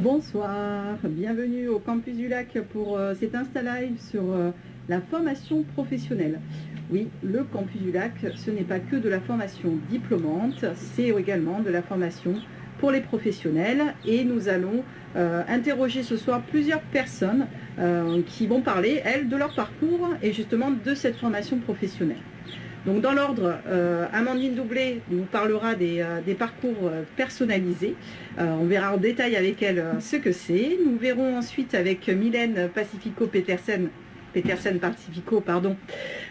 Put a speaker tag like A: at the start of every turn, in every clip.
A: Bonsoir, bienvenue au Campus du Lac pour cet Insta Live sur la formation professionnelle. Oui, le Campus du Lac, ce n'est pas que de la formation diplômante, c'est également de la formation pour les professionnels et nous allons interroger ce soir plusieurs personnes qui vont parler, elles, de leur parcours et justement de cette formation professionnelle. Donc dans l'ordre, Amandine Doublet nous parlera des parcours personnalisés. On verra en détail avec elle ce que c'est. Nous verrons ensuite avec Mylène Pacifico-Petersen, Pacifico, pardon,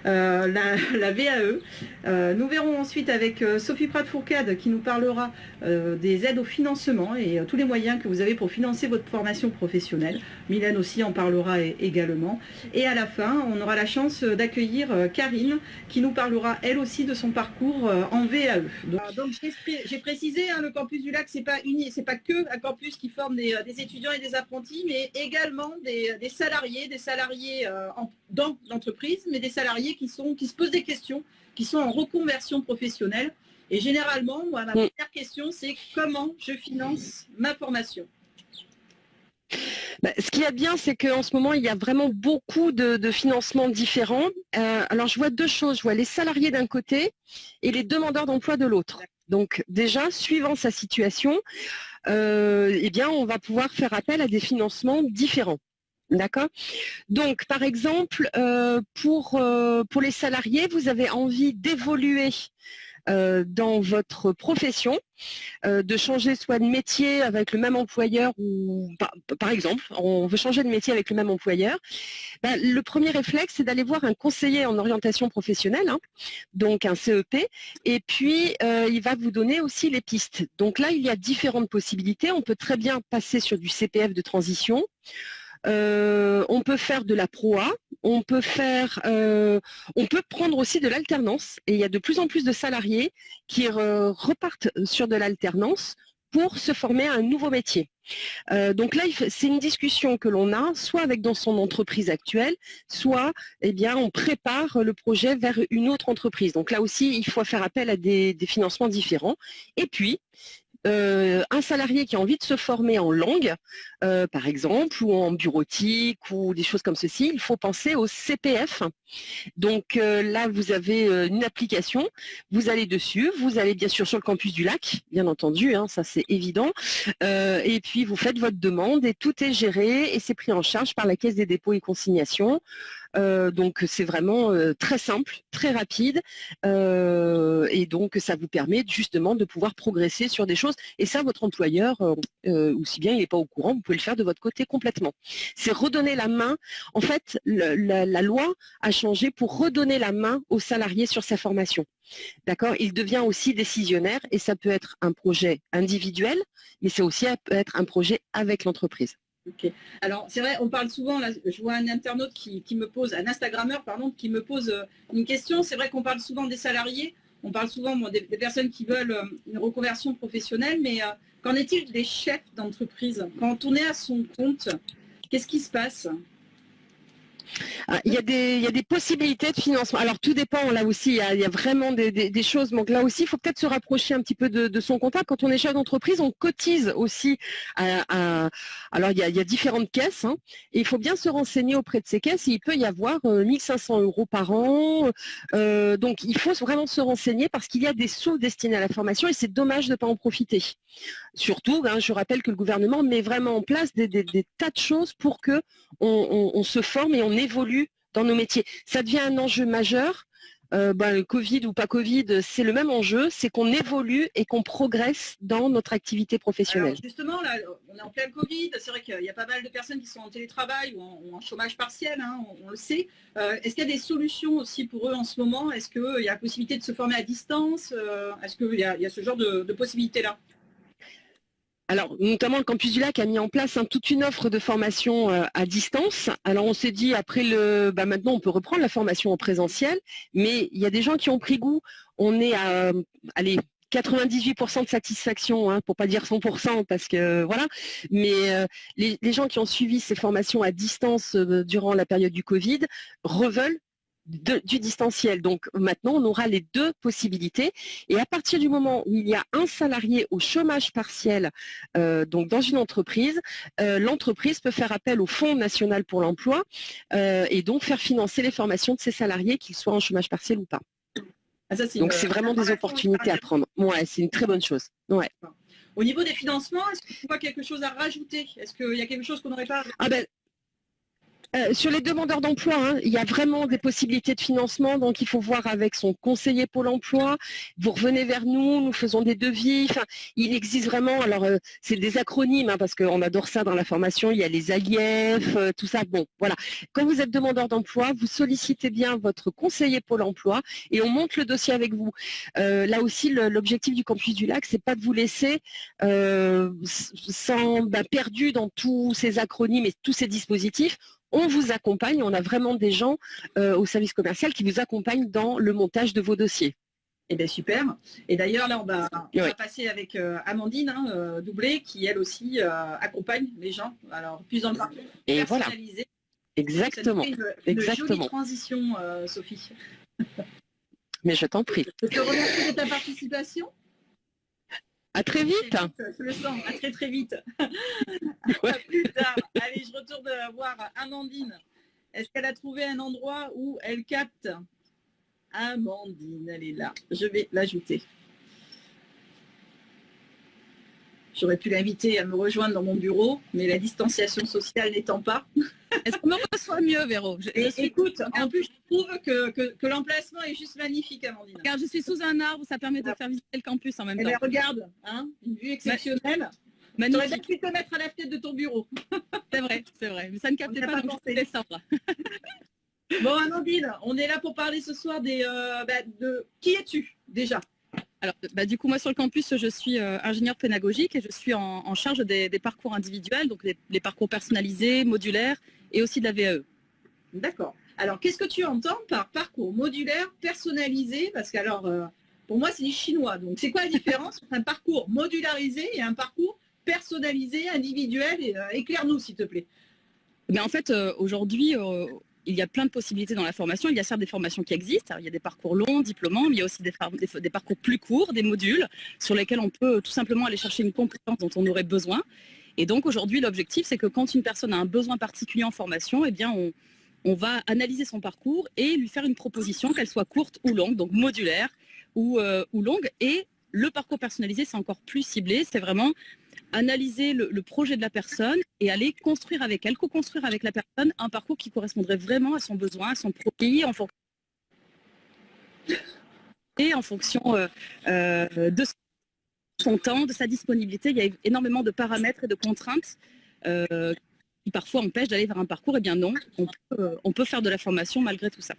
A: la VAE. Nous verrons ensuite avec Sophie Prat-Fourcade qui nous parlera des aides au financement et tous les moyens que vous avez pour financer votre formation professionnelle. Mylène aussi en parlera également. Et à la fin, on aura la chance d'accueillir Karine qui nous parlera elle aussi de son parcours en VAE. Donc j'ai précisé, le campus du Lac, c'est pas que un campus qui forme des étudiants et des apprentis, mais également des salariés dans l'entreprise, mais des salariés qui se posent des questions, qui sont en reconversion professionnelle. Et généralement, moi, ma première question, c'est comment je finance ma formation?
B: Ce qu'il y a bien, c'est qu'en ce moment, il y a vraiment beaucoup de financements différents. Alors, je vois deux choses. Je vois les salariés d'un côté et les demandeurs d'emploi de l'autre. Donc, déjà, suivant sa situation, eh bien, on va pouvoir faire appel à des financements différents. D'accord. Donc, par exemple, pour les salariés, vous avez envie d'évoluer dans votre profession, de changer soit de métier avec le même employeur ou par exemple, on veut changer de métier avec le même employeur, le premier réflexe, c'est d'aller voir un conseiller en orientation professionnelle, donc un CEP, et puis il va vous donner aussi les pistes. Donc là, il y a différentes possibilités. On peut très bien passer sur du CPF de transition. On peut faire de la proa, on peut prendre aussi de l'alternance, et il y a de plus en plus de salariés qui repartent sur de l'alternance pour se former à un nouveau métier. Donc là, c'est une discussion que l'on a, soit avec dans son entreprise actuelle, soit on prépare le projet vers une autre entreprise. Donc là aussi, il faut faire appel à des financements différents. Et puis, un salarié qui a envie de se former en langue, par exemple, ou en bureautique, ou des choses comme ceci, il faut penser au CPF. Donc là, vous avez une application, vous allez dessus, vous allez bien sûr sur le campus du Lac, bien entendu, ça c'est évident, et puis vous faites votre demande et tout est géré et c'est pris en charge par la Caisse des dépôts et consignations. Donc c'est vraiment très simple, très rapide, et donc ça vous permet justement de pouvoir progresser sur des choses. Et ça, votre employeur, aussi bien il n'est pas au courant, vous pouvez le faire de votre côté complètement. C'est redonner la main. En fait, la loi a changé pour redonner la main aux salariés sur sa formation. D'accord. Il devient aussi décisionnaire et ça peut être un projet individuel, mais c'est aussi peut être un projet avec l'entreprise.
A: Ok. Alors c'est vrai, on parle souvent, là, je vois un internaute un Instagrammeur, pardon, qui me pose une question. C'est vrai qu'on parle souvent des salariés, on parle souvent des personnes qui veulent une reconversion professionnelle, mais qu'en est-il des chefs d'entreprise? Quand on est à son compte, qu'est-ce qui se passe?
B: Il y a des possibilités de financement. Alors tout dépend, là aussi, il y a vraiment des choses. Donc là aussi, il faut peut-être se rapprocher un petit peu de son comptable. Quand on est chef d'entreprise, on cotise aussi alors il y a différentes caisses, et il faut bien se renseigner auprès de ces caisses. Il peut y avoir 1 500 € par an. Donc il faut vraiment se renseigner parce qu'il y a des sous destinés à la formation et c'est dommage de ne pas en profiter. Surtout, je rappelle que le gouvernement met vraiment en place des tas de choses pour que on se forme et on évolue dans nos métiers. Ça devient un enjeu majeur. Le Covid ou pas Covid, c'est le même enjeu, c'est qu'on évolue et qu'on progresse dans notre activité professionnelle.
A: Alors justement, là, on est en plein Covid, c'est vrai qu'il y a pas mal de personnes qui sont en télétravail ou en chômage partiel, on le sait. Est-ce qu'il y a des solutions aussi pour eux en ce moment? Est-ce qu'il y a la possibilité de se former à distance? Est-ce qu'il y a ce genre de possibilités-là?
B: Alors, notamment le Campus du Lac a mis en place toute une offre de formation à distance. Alors, on s'est dit, après maintenant, on peut reprendre la formation en présentiel, mais il y a des gens qui ont pris goût. On est à, 98% de satisfaction, pour pas dire 100%, parce que voilà. Mais les gens qui ont suivi ces formations à distance durant la période du Covid reveulent du distanciel. Donc maintenant, on aura les deux possibilités. Et à partir du moment où il y a un salarié au chômage partiel, donc dans une entreprise, l'entreprise peut faire appel au Fonds national pour l'emploi et donc faire financer les formations de ses salariés, qu'ils soient en chômage partiel ou pas.
A: Ah, ça,
B: donc c'est vraiment des opportunités à prendre. Ouais, c'est une très bonne chose. Ouais.
A: Au niveau des financements, est-ce que tu vois quelque chose à rajouter? Est-ce qu'il y a quelque chose qu'on n'aurait pas?
B: Sur les demandeurs d'emploi, hein, il y a vraiment des possibilités de financement, donc il faut voir avec son conseiller Pôle emploi. Vous revenez vers nous, nous faisons des devis. Enfin, il existe vraiment, alors c'est des acronymes, hein, parce qu'on adore ça dans la formation, il y a les AIF, tout ça. Bon, voilà. Quand vous êtes demandeur d'emploi, vous sollicitez bien votre conseiller Pôle emploi et on monte le dossier avec vous. Là aussi, l'objectif du Campus du Lac, c'est pas de vous laisser perdu dans tous ces acronymes et tous ces dispositifs. On vous accompagne, on a vraiment des gens au service commercial qui vous accompagnent dans le montage de vos dossiers.
A: Eh bien, super. Et d'ailleurs, là, on va passer avec Amandine Doublé, qui, elle aussi, accompagne les gens. Alors, plus dans le parcours personnalisé.
B: Voilà. Exactement.
A: Une jolie transition, Sophie.
B: Mais je t'en prie.
A: Je te remercie de ta participation.
B: À très vite.
A: Je le sens, à très très vite. À plus tard. Allez, je retourne voir Amandine. Est-ce qu'elle a trouvé un endroit où elle capte? Amandine, elle est là. Je vais l'ajouter. J'aurais pu l'inviter à me rejoindre dans mon bureau, mais la distanciation sociale n'étant pas.
C: Est-ce qu'on me reçoit mieux, Véro?
A: Écoute, en plus, je trouve que l'emplacement est juste magnifique, Amandine.
C: Car je suis sous un arbre, ça permet de faire visiter le campus en même temps.
A: Regarde, hein, une vue exceptionnelle.
C: Magnifique.
A: Tu aurais bien pu te mettre à la fenêtre de ton bureau.
C: C'est vrai. Mais ça ne captait pas, donc je peux descendre.
A: Bon, Amandine, on est là pour parler ce soir de qui es-tu déjà?
C: Alors, du coup, moi, sur le campus, je suis ingénieure pédagogique et je suis en charge des parcours individuels, donc les parcours personnalisés, modulaires et aussi de la VAE.
A: D'accord. Alors, qu'est-ce que tu entends par parcours modulaire personnalisé? Parce que, alors, pour moi, c'est du chinois. Donc, c'est quoi la différence entre un parcours modularisé et un parcours personnalisé, individuel? Éclaire-nous, s'il te plaît.
C: Mais en fait, aujourd'hui, il y a plein de possibilités dans la formation. Il y a certes des formations qui existent. Alors, il y a des parcours longs, diplômants, mais il y a aussi des parcours plus courts, des modules sur lesquels on peut tout simplement aller chercher une compétence dont on aurait besoin. Et donc aujourd'hui, l'objectif, c'est que quand une personne a un besoin particulier en formation, eh bien, on va analyser son parcours et lui faire une proposition, qu'elle soit courte ou longue, donc modulaire ou longue. Et le parcours personnalisé, c'est encore plus ciblé. C'est vraiment analyser le projet de la personne et aller construire avec elle, co-construire avec la personne un parcours qui correspondrait vraiment à son besoin, à son projet, en fonction de son temps, de sa disponibilité. Il y a énormément de paramètres et de contraintes qui parfois empêchent d'aller vers un parcours. Eh bien non, on peut faire de la formation malgré tout ça.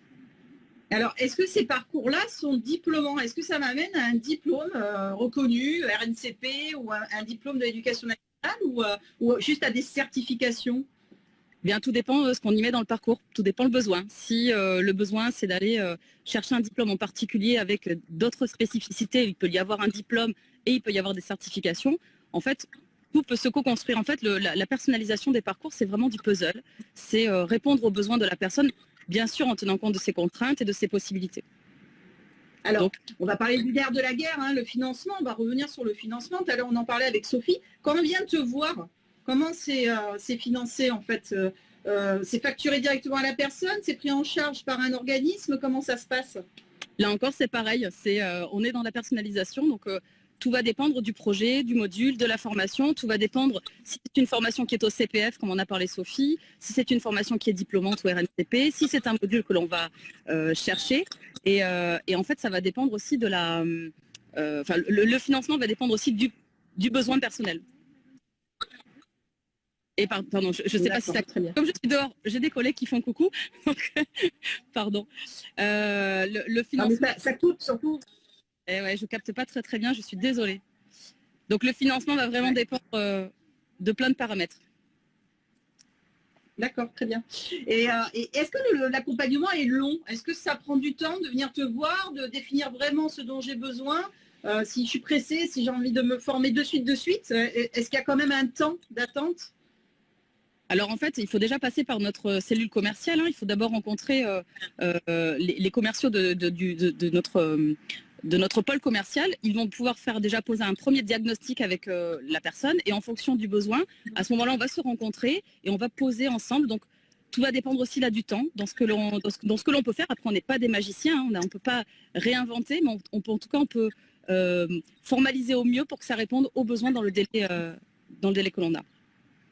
A: Alors, est-ce que ces parcours-là sont diplômants? Est-ce que ça m'amène à un diplôme reconnu, RNCP, ou un diplôme de l'éducation nationale, ou juste à des certifications?
C: Bien, tout dépend de ce qu'on y met dans le parcours, tout dépend le besoin. Si le besoin, c'est d'aller chercher un diplôme en particulier avec d'autres spécificités, il peut y avoir un diplôme et il peut y avoir des certifications. En fait, tout peut se co-construire. En fait, la personnalisation des parcours, c'est vraiment du puzzle. C'est répondre aux besoins de la personne, bien sûr en tenant compte de ses contraintes et de ses possibilités.
A: Alors, on va parler du nerf de la guerre, hein, le financement. On va revenir sur le financement. Tout à l'heure, on en parlait avec Sophie. Quand on vient te voir, comment c'est financé en fait? C'est facturé directement à la personne? C'est pris en charge par un organisme? Comment ça se passe?
C: Là encore, c'est pareil. On est dans la personnalisation. Donc, tout va dépendre du projet, du module, de la formation. Tout va dépendre si c'est une formation qui est au CPF, comme on a parlé Sophie, si c'est une formation qui est diplômante ou RNCP, si c'est un module que l'on va chercher. Et en fait, ça va dépendre aussi de la... le financement va dépendre aussi du besoin personnel. Et pardon, je ne sais pas si ça... Comme je suis dehors, j'ai des collègues qui font coucou. Donc, pardon. Le financement...
A: ça coûte surtout...
C: Eh ouais, je capte pas très bien, je suis désolée. Donc le financement va vraiment dépendre de plein de paramètres.
A: D'accord, très bien. Et est-ce que l'accompagnement est long? Est-ce que ça prend du temps de venir te voir, de définir vraiment ce dont j'ai besoin? Si je suis pressée, si j'ai envie de me former de suite, est-ce qu'il y a quand même un temps d'attente?
C: Alors en fait, il faut déjà passer par notre cellule commerciale. Il faut d'abord rencontrer les commerciaux de notre pôle commercial. Ils vont pouvoir déjà poser un premier diagnostic avec la personne et en fonction du besoin, à ce moment-là, on va se rencontrer et on va poser ensemble. Donc tout va dépendre aussi là du temps, dans ce que l'on peut faire. Après, on n'est pas des magiciens, on ne peut pas réinventer, mais en tout cas, on peut formaliser au mieux pour que ça réponde aux besoins dans le délai que l'on a.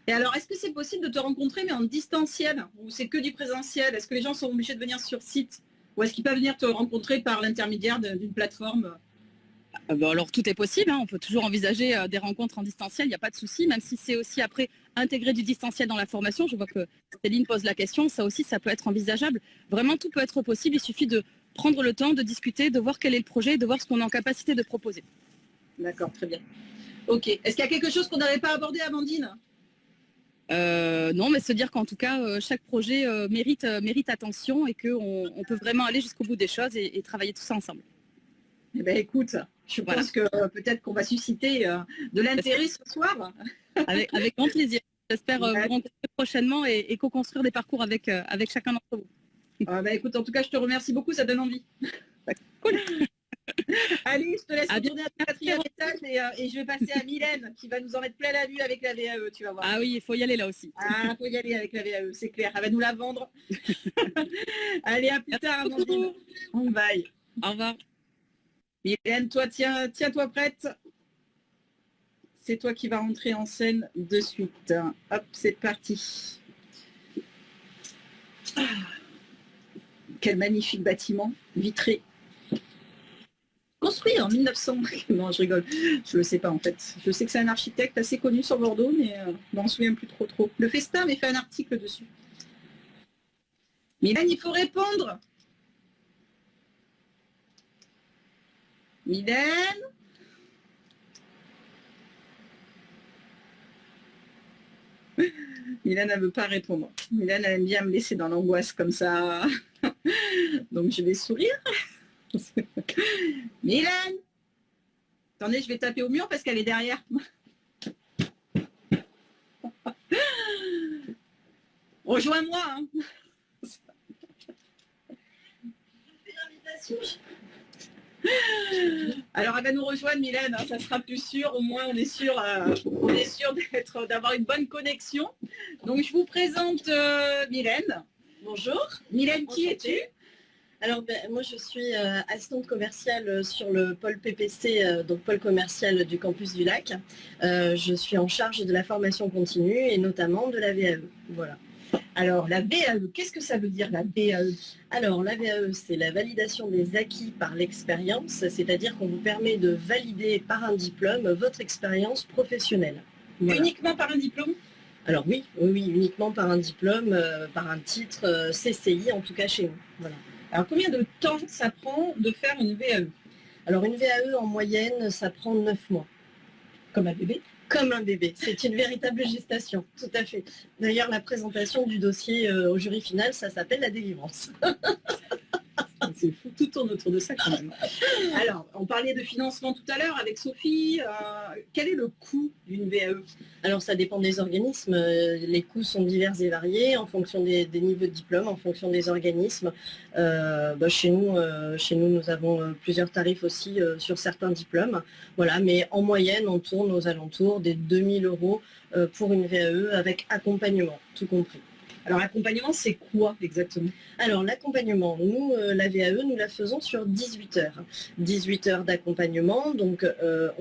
A: Et alors, est-ce que c'est possible de te rencontrer, mais en distanciel, ou c'est que du présentiel? Est-ce que les gens sont obligés de venir sur site? Ou est-ce qu'ils peuvent venir te rencontrer par l'intermédiaire d'une plateforme?
C: Alors, tout est possible. On peut toujours envisager des rencontres en distanciel, il n'y a pas de souci, même si c'est aussi après intégrer du distanciel dans la formation. Je vois que Céline pose la question. Ça aussi, ça peut être envisageable. Vraiment, tout peut être possible. Il suffit de prendre le temps de discuter, de voir quel est le projet, de voir ce qu'on est en capacité de proposer.
A: D'accord, très bien. Ok. Est-ce qu'il y a quelque chose qu'on n'avait pas abordé, Amandine?
C: Non, mais se dire qu'en tout cas, chaque projet mérite attention et qu'on peut vraiment aller jusqu'au bout des choses et travailler tout ça ensemble.
A: Eh bien, écoute, je pense que peut-être qu'on va susciter de l'intérêt ce soir.
C: Avec grand plaisir. J'espère vous rencontrer prochainement et co-construire des parcours avec chacun d'entre vous.
A: Écoute, en tout cas, je te remercie beaucoup, ça donne envie.
C: Cool.
A: Allez, je te laisse retourner à ton 4e étage et je vais passer à Mylène qui va nous en mettre plein la vue avec la VAE, tu vas voir.
C: Ah oui, il faut y aller là aussi.
A: Ah, il faut y aller avec la VAE, c'est clair, elle va nous la vendre. Allez, à plus tard, Amandine. On bye.
C: Au revoir.
A: Mylène, toi, tiens-toi prête. C'est toi qui vas rentrer en scène de suite. Hop, c'est parti. Quel magnifique bâtiment vitré. Construit en 1900. Non, je rigole. Je ne le sais pas en fait. Je sais que c'est un architecte assez connu sur Bordeaux, mais je m'en souviens plus trop. Le Festin m'ait fait un article dessus. Mylène, il faut répondre. Mylène. Mylène, elle ne veut pas répondre. Mylène, elle aime bien me laisser dans l'angoisse comme ça. Donc, je vais sourire. Mylène! Attendez, je vais taper au mur parce qu'elle est derrière. Rejoins-moi. Hein. Alors, elle va nous rejoindre, Mylène. Hein, ça sera plus sûr. Au moins, on est sûr d'avoir une bonne connexion. Donc, je vous présente Mylène.
D: Bonjour.
A: Mylène, qui es-tu?
D: Alors, moi, je suis assistante commerciale sur le pôle PPC, donc pôle commercial du campus du Lac. Je suis en charge de la formation continue et notamment de la VAE. Voilà.
A: Alors, la VAE, qu'est-ce que ça veut dire, la VAE?
D: Alors, la VAE, c'est la validation des acquis par l'expérience, c'est-à-dire qu'on vous permet de valider par un diplôme votre expérience professionnelle.
A: Voilà. Uniquement par un diplôme?
D: Alors oui, uniquement par un diplôme, par un titre CCI, en tout cas chez nous. Voilà.
A: Alors, combien de temps ça prend de faire une VAE?
D: Alors, une VAE, en moyenne, ça prend 9 mois.
A: Comme un bébé?
D: Comme un bébé. C'est une véritable gestation, tout à fait. D'ailleurs, la présentation du dossier au jury final, ça s'appelle la délivrance.
A: C'est fou, tout tourne autour de ça quand même. Alors, on parlait de financement tout à l'heure avec Sophie. Quel est le coût d'une VAE?
D: Alors, ça dépend des organismes. Les coûts sont divers et variés en fonction des niveaux de diplôme, en fonction des organismes. Chez nous, nous avons plusieurs tarifs aussi sur certains diplômes. Voilà, mais en moyenne, on tourne aux alentours des 2 000 € pour une VAE avec accompagnement, tout compris.
A: Alors, l'accompagnement, c'est quoi exactement?
D: Alors, l'accompagnement, nous, la VAE, nous la faisons sur 18 heures. 18 heures d'accompagnement, donc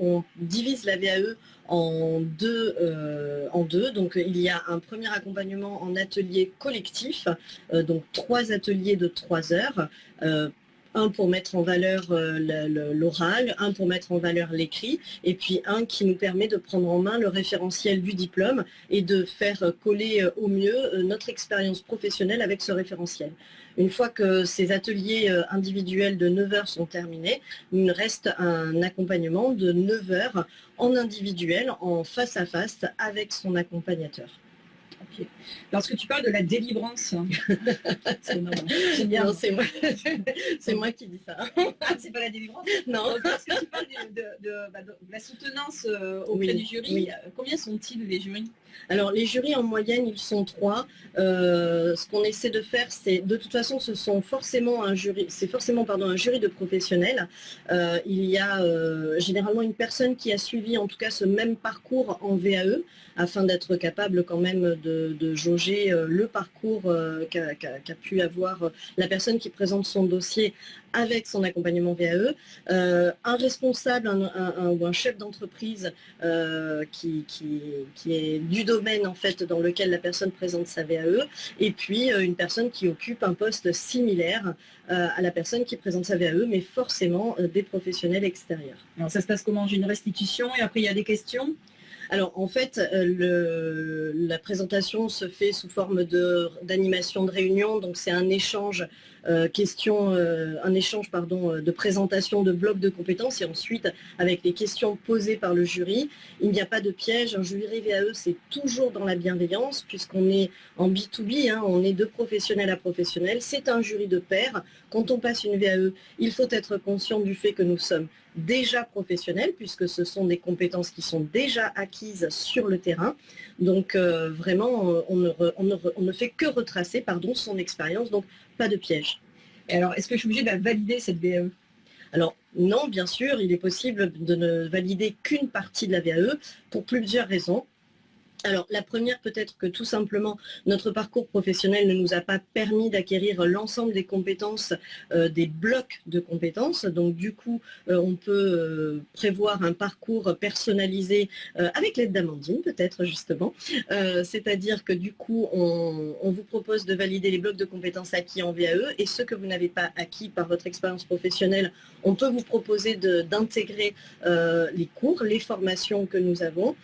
D: on divise la VAE en deux. Donc, il y a un premier accompagnement en atelier collectif, donc 3 ateliers de 3 heures. Un pour mettre en valeur l'oral, un pour mettre en valeur l'écrit, et puis un qui nous permet de prendre en main le référentiel du diplôme et de faire coller au mieux notre expérience professionnelle avec ce référentiel. Une fois que ces ateliers individuels de 9 heures sont terminés, il reste un accompagnement de 9 heures en individuel, en face à face avec son accompagnateur.
E: Ok. Lorsque tu parles de la délivrance, c'est bien.
D: Non, c'est moi qui dis ça.
E: C'est pas la délivrance.
D: Non.
E: Lorsque tu parles de la soutenance auprès du jury, combien sont-ils les jurys?
D: Alors les jurys en moyenne ils sont 3. Ce qu'on essaie de faire, c'est de toute façon c'est forcément un jury de professionnels. Il y a généralement une personne qui a suivi en tout cas ce même parcours en VAE afin d'être capable quand même de jauger le parcours qu'a pu avoir la personne qui présente son dossier avec son accompagnement VAE, un responsable ou un chef d'entreprise qui est du domaine en fait dans lequel la personne présente sa VAE, et puis une personne qui occupe un poste similaire à la personne qui présente sa VAE, mais forcément des professionnels extérieurs.
E: Alors ça se passe comment? J'ai une restitution et après il y a des questions?
D: Alors en fait, la présentation se fait sous forme d'animation de réunion, donc c'est un échange de présentation de blocs de compétences et ensuite avec les questions posées par le jury. Il n'y a pas de piège, un jury VAE c'est toujours dans la bienveillance puisqu'on est en B2B, on est de professionnel à professionnel, c'est un jury de pairs. Quand on passe une VAE, il faut être conscient du fait que nous sommes déjà professionnels puisque ce sont des compétences qui sont déjà acquises sur le terrain. Donc vraiment, on ne fait que retracer son expérience, donc pas de piège.
E: Et alors, est-ce que je suis obligée de valider cette VAE?
D: Alors non, bien sûr, il est possible de ne valider qu'une partie de la VAE pour plusieurs raisons. Alors la première peut-être que tout simplement notre parcours professionnel ne nous a pas permis d'acquérir l'ensemble des compétences, des blocs de compétences. Donc du coup on peut prévoir un parcours personnalisé avec l'aide d'Amandine peut-être justement. C'est-à-dire que du coup on vous propose de valider les blocs de compétences acquis en VAE et ceux que vous n'avez pas acquis par votre expérience professionnelle, on peut vous proposer d'intégrer les cours, les formations que nous avons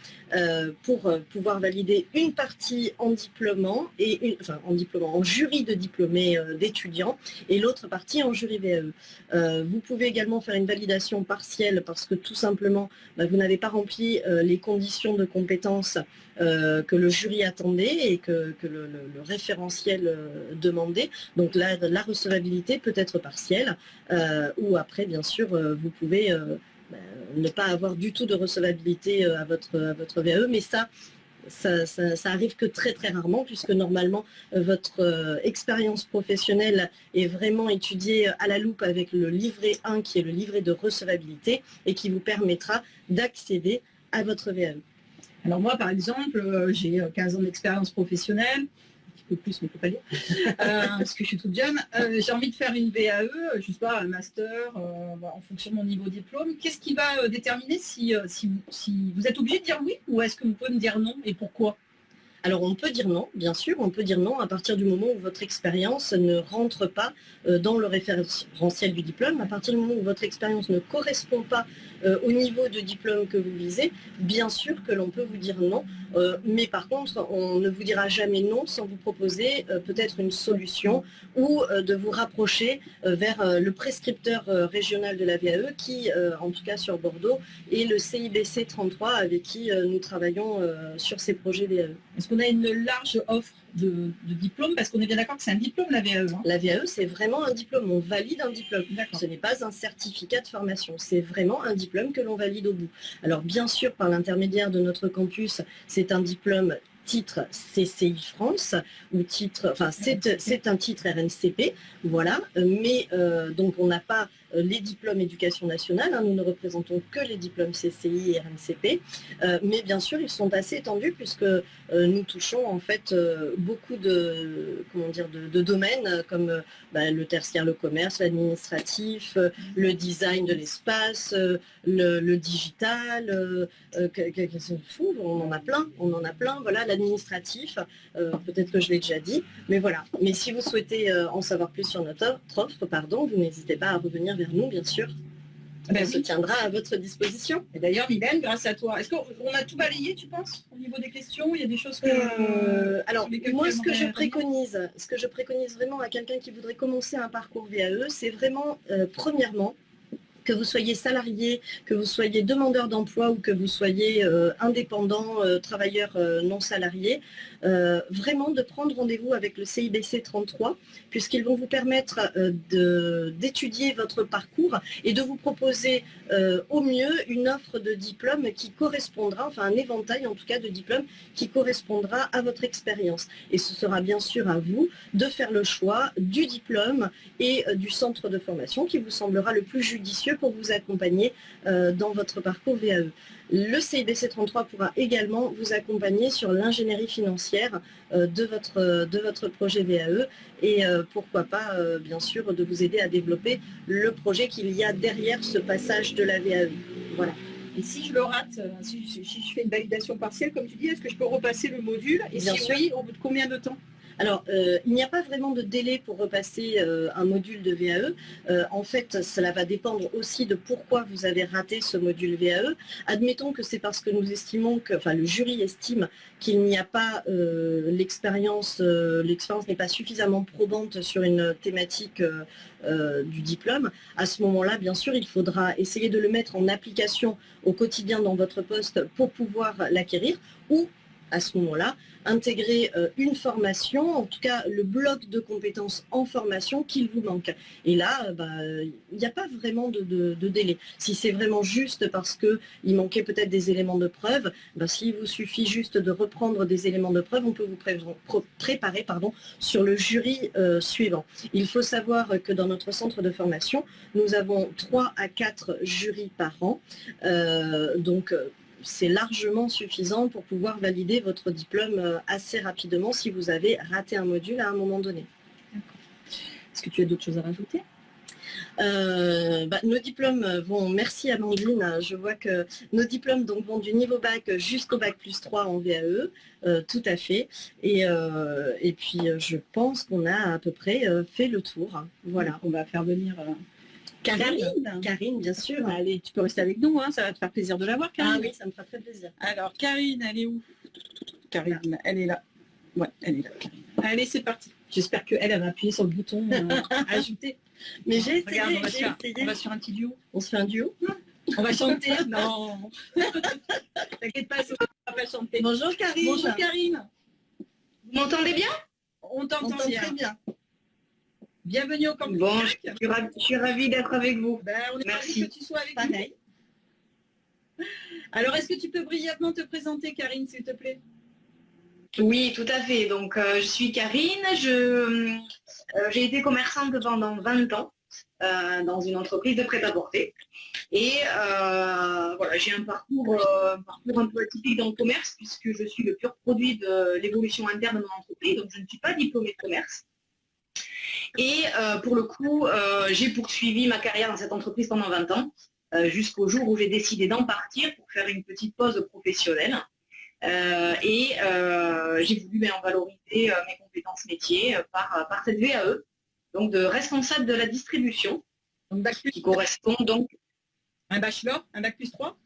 D: pour pouvoir valider une partie en diplômant en jury de diplômés d'étudiants et l'autre partie en jury VAE. Vous pouvez également faire une validation partielle parce que tout simplement vous n'avez pas rempli les conditions de compétences que le jury attendait et que le référentiel demandait. Donc la recevabilité peut être partielle ou après bien sûr vous pouvez ne pas avoir du tout de recevabilité à votre VAE, mais ça arrive que très très rarement puisque normalement votre expérience professionnelle est vraiment étudiée à la loupe avec le livret 1 qui est le livret de recevabilité et qui vous permettra d'accéder à votre VAE.
E: Alors moi par exemple, j'ai 15 ans d'expérience professionnelle, peu plus, mais il ne faut pas lire, parce que je suis toute jeune. J'ai envie de faire une VAE, je ne sais pas, un master, en fonction de mon niveau diplôme. Qu'est-ce qui va déterminer si vous êtes obligé de dire oui ou est-ce que vous pouvez me dire non et pourquoi?
D: Alors on peut dire non, bien sûr, on peut dire non à partir du moment où votre expérience ne rentre pas dans le référentiel du diplôme, à partir du moment où votre expérience ne correspond pas au niveau de diplôme que vous visez, bien sûr que l'on peut vous dire non, mais par contre on ne vous dira jamais non sans vous proposer peut-être une solution ou de vous rapprocher vers le prescripteur régional de la VAE qui, en tout cas sur Bordeaux, est le CIBC 33 avec qui nous travaillons sur ces projets VAE.
E: Est-ce qu'on a une large offre de diplômes? Parce qu'on est bien d'accord que c'est un diplôme, la VAE.
D: La VAE, c'est vraiment un diplôme. On valide un diplôme. Ce n'est pas un certificat de formation. C'est vraiment un diplôme que l'on valide au bout. Alors, bien sûr, par l'intermédiaire de notre campus, c'est un diplôme titre CCI France ou titre, c'est un titre RNCP, voilà, mais donc on n'a pas les diplômes éducation nationale, nous ne représentons que les diplômes CCI et RNCP, mais bien sûr ils sont assez étendus puisque nous touchons en fait beaucoup de domaines comme le tertiaire, le commerce, l'administratif, le design de l'espace, le digital, on en a plein, voilà, l'administratif, peut-être que je l'ai déjà dit, mais voilà. Mais si vous souhaitez en savoir plus sur notre offre, vous n'hésitez pas à revenir vers nous, bien sûr. On se tiendra à votre disposition.
E: Et d'ailleurs, Mylène, grâce à toi, est-ce qu'on a tout balayé, tu penses, au niveau des questions? Il y a des choses que...
D: alors, moi, ce que je préconise vraiment à quelqu'un qui voudrait commencer un parcours VAE, c'est vraiment, premièrement, que vous soyez salarié, que vous soyez demandeur d'emploi ou que vous soyez indépendant, travailleur non salarié, vraiment de prendre rendez-vous avec le CIBC 33, puisqu'ils vont vous permettre d'étudier votre parcours et de vous proposer au mieux une offre de diplôme qui correspondra, enfin un éventail en tout cas de diplômes qui correspondra à votre expérience. Et ce sera bien sûr à vous de faire le choix du diplôme et du centre de formation qui vous semblera le plus judicieux pour vous accompagner dans votre parcours VAE. Le CIBC 33 pourra également vous accompagner sur l'ingénierie financière de votre projet VAE et pourquoi pas, bien sûr, de vous aider à développer le projet qu'il y a derrière ce passage de la VAE. Voilà.
E: Et si je le rate, si je fais une validation partielle, comme tu dis, est-ce que je peux repasser le module? Et
D: Bien
E: si
D: sûr.
E: oui, au bout de combien de temps?
D: Alors, il n'y a pas vraiment de délai pour repasser un module de VAE. En fait, cela va dépendre aussi de pourquoi vous avez raté ce module VAE. Admettons que c'est parce que nous estimons que, enfin, le jury estime qu'il n'y a pas l'expérience n'est pas suffisamment probante sur une thématique du diplôme. À ce moment-là, bien sûr, il faudra essayer de le mettre en application au quotidien dans votre poste pour pouvoir l'acquérir ou à ce moment-là, intégrer une formation, en tout cas le bloc de compétences en formation qu'il vous manque. Et là, il n'y a pas vraiment de délai. Si c'est vraiment juste parce qu'il manquait peut-être des éléments de preuve, s'il vous suffit juste de reprendre des éléments de preuve, on peut vous préparer sur le jury suivant. Il faut savoir que dans notre centre de formation, nous avons 3 à 4 jurys par an. Donc, c'est largement suffisant pour pouvoir valider votre diplôme assez rapidement si vous avez raté un module à un moment donné.
E: Est-ce que tu as d'autres choses à rajouter?
D: Nos diplômes vont, merci Amandine, je vois que nos diplômes donc, vont du niveau bac jusqu'au bac plus 3 en VAE, tout à fait. Et puis je pense qu'on a à peu près fait le tour. Voilà.
E: On va faire venir
D: Karine, bien sûr.
E: Allez, tu peux rester avec nous, hein, ça va te faire plaisir de la voir, Karine.
D: Ah oui, ça me fera très plaisir.
E: Alors, Karine, elle est où? Karine, elle est là. Ouais, elle est là, Karine. Allez, c'est parti. J'espère qu'elle va appuyer sur le bouton ajouter.
D: Mais j'ai essayé,
E: Regarde,
D: on va
E: sur un petit duo.
D: On se fait un duo?
E: On va chanter. Non. T'inquiète pas, on va pas chanter.
D: Bonjour Karine.
E: Bonjour Karine.
F: Vous m'entendez bien?
E: On t'entend
D: très bien.
E: Bienvenue au campus.
F: Bon, je suis ravie d'être avec vous.
E: On est
F: Merci.
E: ravis que tu sois avec
D: Pareil.
E: nous. Alors, est-ce que tu peux brièvement te présenter, Karine, s'il te plaît?
F: Oui, tout à fait. Donc, je suis Karine. J'ai été commerçante pendant 20 ans dans une entreprise de prêt-à-porter. Et voilà, j'ai un parcours un peu atypique dans le commerce puisque je suis le pur produit de l'évolution interne de mon entreprise. Donc, je ne suis pas diplômée de commerce. Et pour le coup, j'ai poursuivi ma carrière dans cette entreprise pendant 20 ans, jusqu'au jour où j'ai décidé d'en partir pour faire une petite pause professionnelle. J'ai voulu en valoriser mes compétences métiers par cette VAE, donc de responsable de la distribution,
E: Donc,
F: qui correspond donc...
E: Un bachelor, un bac plus 3?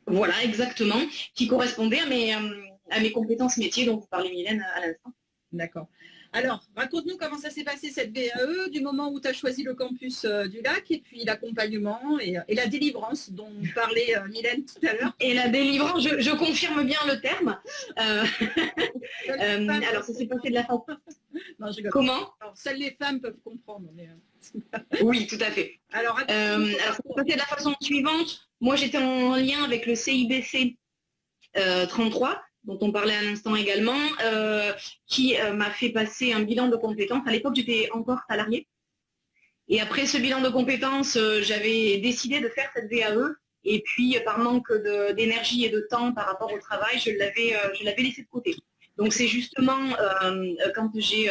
F: Voilà, exactement, qui correspondait à mes compétences métiers dont vous parlez, Mylène, à l'instant.
E: D'accord. Alors, raconte-nous comment ça s'est passé cette VAE, du moment où tu as choisi le campus du Lac, et puis l'accompagnement et la délivrance dont parlait Mylène tout à l'heure.
F: Et la délivrance, je confirme bien le terme. Alors, ça s'est passé de la façon...
E: Non, je rigole.
F: Comment?
E: Alors, seules les femmes peuvent comprendre. Mais,
F: Oui, tout à fait.
E: Alors,
F: ça s'est passé de la façon suivante. Moi, j'étais en lien avec le CIBC 33, dont on parlait à l'instant également, qui m'a fait passer un bilan de compétences. À l'époque, j'étais encore salariée. Et après ce bilan de compétences, j'avais décidé de faire cette VAE. Et puis, par manque d'énergie et de temps par rapport au travail, je l'avais laissé de côté. Donc, c'est justement quand j'ai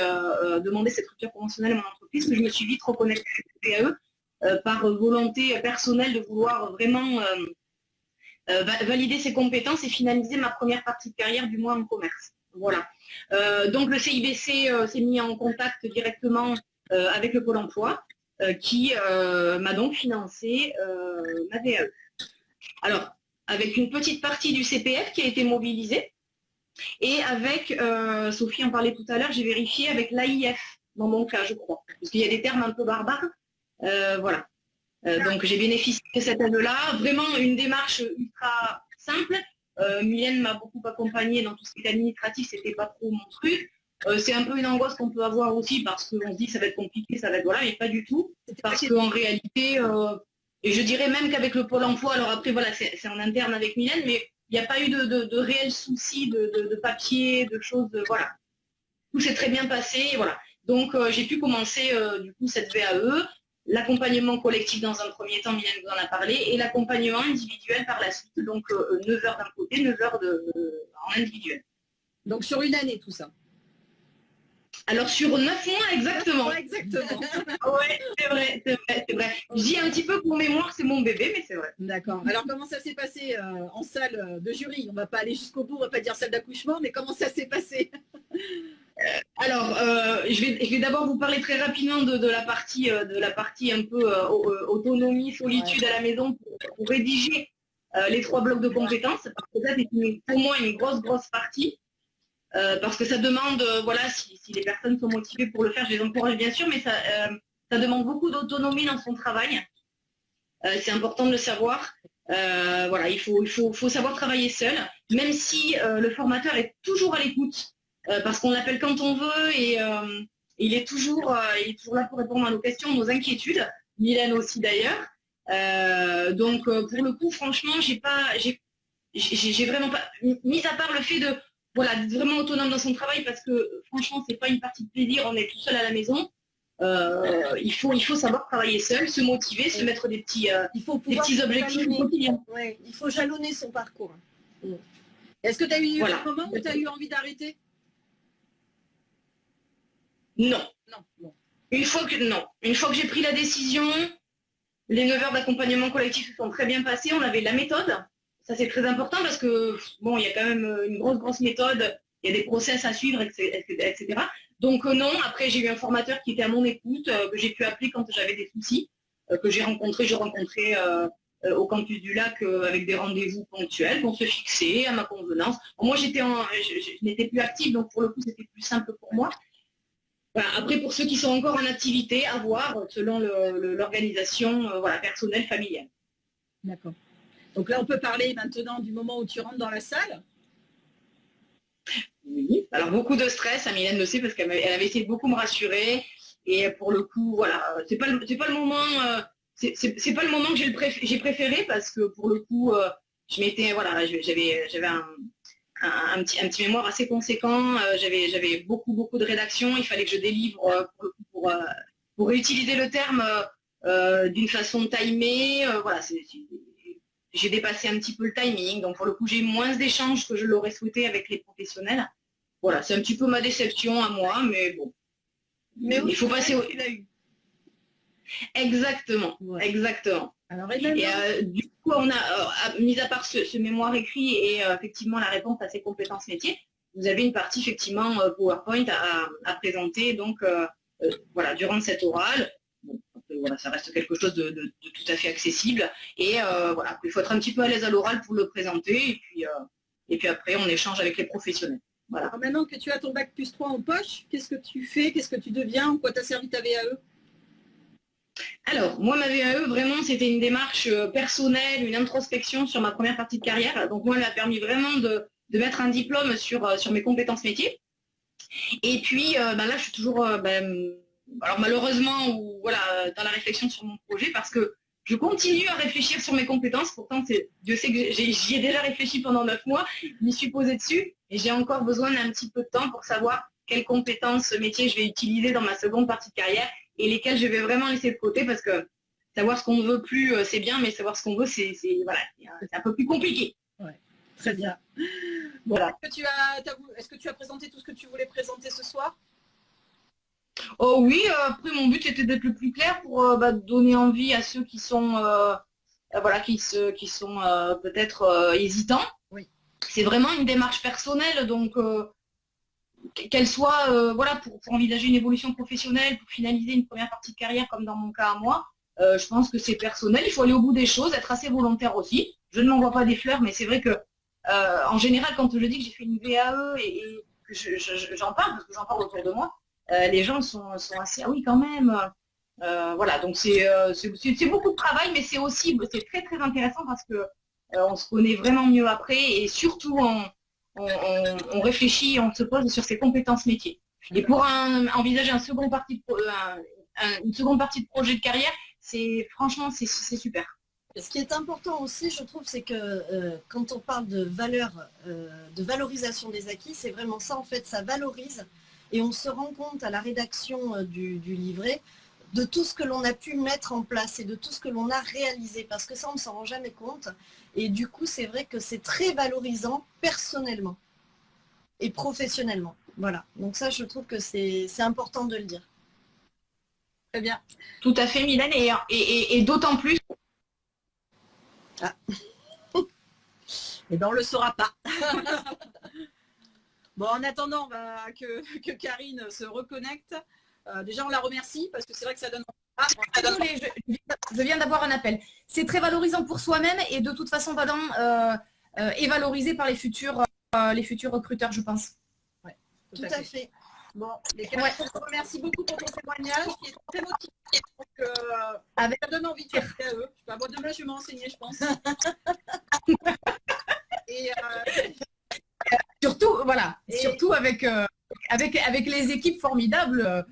F: demandé cette rupture conventionnelle à mon entreprise que je me suis vite reconnectée à cette VAE par volonté personnelle de vouloir vraiment valider ses compétences et finaliser ma première partie de carrière du moins en commerce. Voilà. Donc le CIBC s'est mis en contact directement avec le Pôle emploi qui m'a donc financé ma VAE. Alors, avec une petite partie du CPF qui a été mobilisée et avec, Sophie en parlait tout à l'heure, j'ai vérifié avec l'AIF dans mon cas, je crois, parce qu'il y a des termes un peu barbares. Voilà. Donc j'ai bénéficié de cette aide-là. Vraiment une démarche ultra simple. Mylène m'a beaucoup accompagnée dans tout ce qui est administratif, c'était pas trop mon truc. C'est un peu une angoisse qu'on peut avoir aussi parce qu'on se dit que ça va être compliqué, ça va être voilà, mais pas du tout. Parce qu'en réalité, et je dirais même qu'avec le Pôle emploi, alors après voilà, c'est en interne avec Mylène, mais il n'y a pas eu de réels soucis de papier, de choses, voilà. Tout s'est très bien passé, voilà. Donc j'ai pu commencer du coup cette VAE, l'accompagnement collectif dans un premier temps, Mylène vous en a parlé, et l'accompagnement individuel par la suite, donc 9 heures d'un côté, 9 heures en individuel.
E: Donc sur une année tout ça.
F: Alors sur 9 mois exactement.
E: Exactement.
F: Ouais, c'est vrai. Je dis un petit peu pour mémoire, c'est mon bébé, mais c'est vrai.
E: D'accord. Alors comment ça s'est passé en salle de jury? On ne va pas aller jusqu'au bout, on ne va pas dire salle d'accouchement, mais comment ça s'est passé?
F: Alors, je vais d'abord vous parler très rapidement de la partie un peu autonomie, solitude à la maison pour rédiger les 3 blocs de compétences, parce que ça c'est pour moi une grosse partie. Parce que ça demande, voilà, si les personnes sont motivées pour le faire, je les encourage bien sûr, mais ça demande beaucoup d'autonomie dans son travail. C'est important de le savoir. Voilà, il faut savoir travailler seul, même si le formateur est toujours à l'écoute, parce qu'on l'appelle quand on veut et il est toujours là pour répondre à nos questions, nos inquiétudes. Mylène aussi d'ailleurs. Donc pour le coup, franchement, j'ai vraiment pas, mis à part le fait de voilà, d'être vraiment autonome dans son travail parce que franchement, c'est pas une partie de plaisir, on est tout seul à la maison. Il faut savoir travailler seul, se motiver, se mettre des petits objectifs quotidiens.
D: Ouais, il faut jalonner son parcours.
E: Est-ce que tu as eu un moment où tu as eu envie d'arrêter?
F: Non.
E: Non.
F: Une fois que j'ai pris la décision, les 9 heures d'accompagnement collectif se sont très bien passées, on avait la méthode. Ça, c'est très important parce que, bon, il y a quand même une grosse méthode, il y a des process à suivre, etc. Donc non, après, j'ai eu un formateur qui était à mon écoute, que j'ai pu appeler quand j'avais des soucis, que j'ai rencontré au campus du Lac avec des rendez-vous ponctuels pour se fixer à ma convenance. Bon, moi, je n'étais plus active, donc pour le coup, c'était plus simple pour moi. Voilà. Après, pour ceux qui sont encore en activité, à voir selon l'organisation personnelle, familiale.
E: D'accord. Donc là, on peut parler maintenant du moment où tu rentres dans la salle.
F: Oui. Alors, beaucoup de stress, Mylène le sait, parce qu'elle avait essayé de beaucoup me rassurer. Et pour le coup, voilà, c'est pas le moment, c'est pas le moment que j'ai préféré, parce que pour le coup, j'avais un petit mémoire assez conséquent. J'avais beaucoup de rédaction. Il fallait que je délivre pour réutiliser le terme d'une façon timée. Voilà, j'ai dépassé un petit peu le timing, donc pour le coup j'ai eu moins d'échanges que je l'aurais souhaité avec les professionnels. Voilà, c'est un petit peu ma déception à moi, mais bon.
D: Mais
F: il faut passer au... Exactement,
E: ouais.
F: Exactement.
E: Alors,
F: du coup, on a, mis à part ce mémoire écrit et effectivement la réponse à ces compétences métiers, vous avez une partie effectivement PowerPoint à présenter, donc voilà, durant cette orale. Bon, voilà, ça reste quelque chose de tout à fait accessible. Et voilà, il faut être un petit peu à l'aise à l'oral pour le présenter. Et puis après, on échange avec les professionnels. Voilà.
E: Alors maintenant que tu as ton bac plus 3 en poche, qu'est-ce que tu fais? Qu'est-ce que tu deviens? En quoi t'a servi ta VAE?
F: Alors, moi, ma VAE, vraiment, c'était une démarche personnelle, une introspection sur ma première partie de carrière. Donc, moi, elle m'a permis vraiment de mettre un diplôme sur mes compétences métiers. Et puis, là, je suis toujours... alors malheureusement, voilà, dans la réflexion sur mon projet, parce que je continue à réfléchir sur mes compétences. Pourtant, Dieu sait que j'y ai déjà réfléchi pendant 9 mois, je m'y suis posée dessus, et j'ai encore besoin d'un petit peu de temps pour savoir quelles compétences métiers je vais utiliser dans ma seconde partie de carrière et lesquelles je vais vraiment laisser de côté, parce que savoir ce qu'on ne veut plus, c'est bien, mais savoir ce qu'on veut, c'est un peu plus compliqué.
E: Ouais, très bien. Bon, voilà. Est-ce que tu as présenté tout ce que tu voulais présenter ce soir?
F: Oh oui, après mon but était d'être le plus clair pour donner envie à ceux qui sont peut-être hésitants.
E: Oui.
F: C'est vraiment une démarche personnelle, donc qu'elle soit pour envisager une évolution professionnelle, pour finaliser une première partie de carrière comme dans mon cas à moi, je pense que c'est personnel, il faut aller au bout des choses, être assez volontaire aussi. Je ne m'envoie pas des fleurs, mais c'est vrai que en général, quand je dis que j'ai fait une VAE et que j'en parle, parce que j'en parle autour de moi, les gens sont assez, ah oui quand même, Voilà, donc c'est beaucoup de travail, mais c'est très très intéressant parce que on se connaît vraiment mieux après et surtout on réfléchit, on se pose sur ses compétences métiers. Et pour envisager une seconde partie de projet de carrière, franchement c'est super.
D: Ce qui est important aussi, je trouve, c'est que quand on parle de valorisation des acquis, c'est vraiment ça, en fait, ça valorise et on se rend compte à la rédaction du livret de tout ce que l'on a pu mettre en place et de tout ce que l'on a réalisé, parce que ça, on ne s'en rend jamais compte. Et du coup, c'est vrai que c'est très valorisant personnellement et professionnellement. Voilà, donc ça, je trouve que c'est important de le dire.
E: Très bien.
F: Tout à fait, Mylène, et d'autant plus.
E: Ah. Et ben on le saura pas. Bon, en attendant que Karine se reconnecte, déjà on la remercie parce que c'est vrai que ça donne. Ah,
G: désolée, je viens d'avoir un appel. C'est très valorisant pour soi-même et de toute façon, Valent est valorisé par les futurs recruteurs, je pense.
E: Ouais,
D: tout à fait.
E: Bon, Karine, je te remercie beaucoup pour ton témoignage qui est très motivant. Donc, ça donne envie de faire à eux. Moi, demain, je vais m'enseigner, je pense. Et
G: surtout, voilà, surtout avec les équipes formidables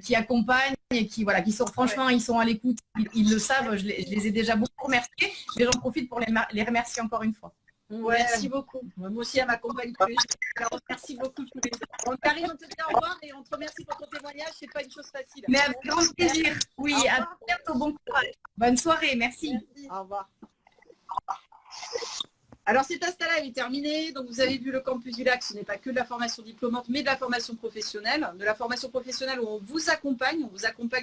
G: qui accompagnent et qui sont franchement, ils sont à l'écoute, ils le savent, je les ai déjà beaucoup remerciés, mais j'en profite pour les remercier encore une fois.
D: Ouais, merci beaucoup.
E: Moi aussi, elle m'accompagne plus. Alors, merci beaucoup tous les deux. Donc, Karine, on te dit au revoir et on te remercie pour ton témoignage. C'est pas une chose facile.
G: Mais avec grand plaisir. Oui, à bientôt. Bon courage. Bonne soirée. Merci.
E: Au revoir. Alors, cet Insta Live est terminé. Donc, vous avez vu le campus du Lac. Ce n'est pas que de la formation diplômante, mais de la formation professionnelle. De la formation professionnelle où on vous accompagne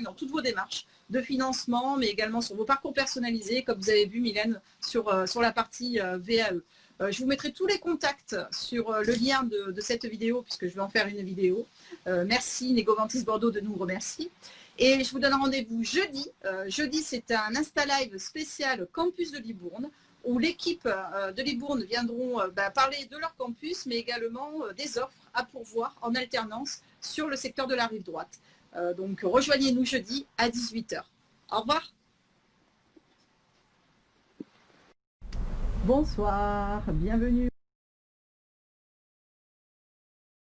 E: dans toutes vos démarches de financement, mais également sur vos parcours personnalisés, comme vous avez vu, Mylène, sur la partie VAE. Je vous mettrai tous les contacts sur le lien de cette vidéo, puisque je vais en faire une vidéo. Merci, Negovantis Bordeaux de nous remercier. Et je vous donne rendez-vous jeudi. Jeudi, c'est un Insta Live spécial campus de Libourne, où l'équipe de Libourne viendront parler de leur campus, mais également des offres à pourvoir en alternance sur le secteur de la rive droite. Donc, rejoignez-nous jeudi à 18 h. Au revoir.
A: Bonsoir, bienvenue.